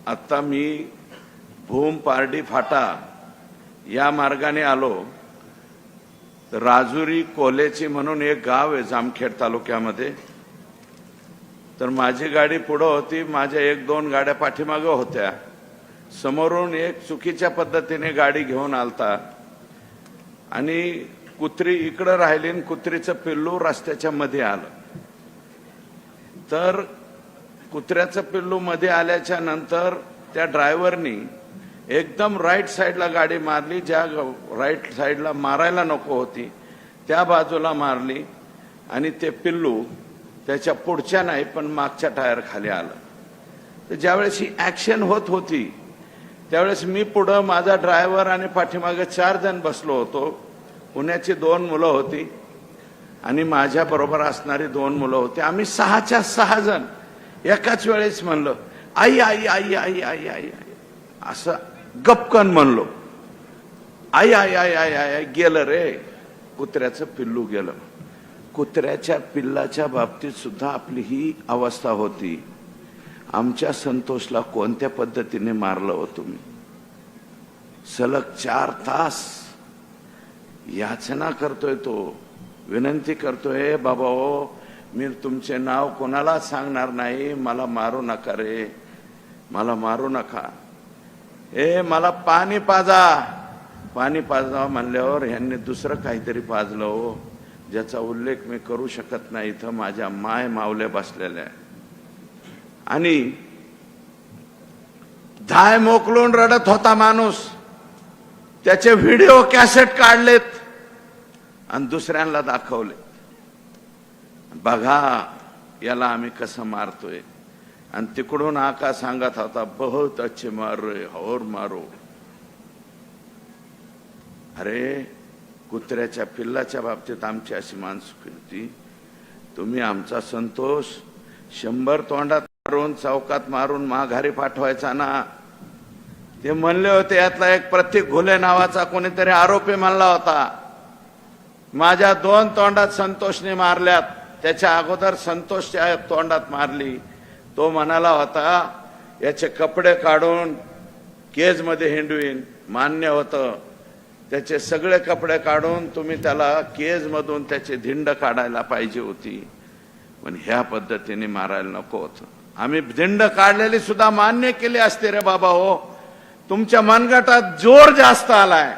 आता मी भूम पारडी फाटा या मार्गाने आलो तर राजुरी कोलेची म्हणून एक गाव आहे जामखेड तालुक्यामध्ये। तर माझी गाडी पुढे होती, माझ्या एक दोन गाड्या पाठीमागे होत्या। समोरून एक चुकीच्या पद्धतीने गाडी घेऊन आलता आणि कुत्री इकडे राहिली आणि कुत्रीचं पिल्लू रस्त्याच्या मध्ये आलं। तर कुत्र्याचं पिल्लू मध्ये आल्याच्या नंतर त्या ड्रायव्हरनी एकदम राईट साईडला गाडी मारली, ज्या राईट साईडला मारायला नको होती त्या बाजूला मारली आणि ते पिल्लू त्याच्या पुढच्या नाही पण मागच्या टायर खाली आलं। तर ज्यावेळेस ही ऍक्शन होत होती त्यावेळेस मी पुढे, माझा ड्रायव्हर आणि पाठीमागे 4 जण बसलो होतो। पुण्याची 2 मुलं होती आणि माझ्या बरोबर असणारी 2 मुलं होती। आम्ही 6च्या 6 जण एकाच वेळेस म्हणलो आई आई आई आई आई आई असं गपकन म्हणलो, आई आई आई आई आई। गेलं रे, कुत्र्याचं पिल्लू गेलं। कुत्र्याच्या पिल्लाच्या बाबतीत सुद्धा आपली ही अवस्था होती। आमच्या संतोषला कोणत्या पद्धतीने मारलं हो तुम्ही? सलग 4 तास याचना करतोय तो, विनंती करतोय, बाबा हो मी तुमचे नाव कोणाला सांगणार नाही, मला मारू नका रे, मला मारू नका। मला पाणी पाजा, पाणी पाजा म्हणल्यावर ह्यांनी दुसरं काहीतरी पाजलं हो, ज्याचा उल्लेख मी करू शकत नाही। इथं माझ्या माय मावल्या बसलेल्या आणि धाय मोकलून रडत होता माणूस। त्याचे व्हिडिओ कॅसेट काढलेत आणि दुसऱ्यांना दाखवले, बघा याला आम्ही कसं मारतोय। आणि तिकडून आका सांगत होता बहुत अच्छे मार रहे और मारो। अरे कुत्र्याच्या पिल्लाच्या बाबतीत आमची अशी मानसिकता, तुम्ही आमचा संतोष 100 तोंडात मारून चौकात मारून माघारी पाठवायचा ना। ते म्हणले होते, यातला एक प्रतीक घुले नावाचा कोणीतरी आरोपी म्हणला होता, माझ्या 2 तोंडात संतोषने मारल्यात, त्याच्या अगोदर संतोषच्या तोंडात मारली। तो म्हणाला होता याचे कपडे काढून केज मध्ये हिंडवीन, मान्य होतं। त्याचे सगळे कपडे काढून तुम्ही त्याला केज मधून त्याची धिंड काढायला पाहिजे होती, पण ह्या पद्धतीने मारायला नको होतं। आम्ही धिंड काढलेली सुद्धा मान्य केली असते रे बाबा हो, तुमच्या मनगटात जोर जास्त आलाय।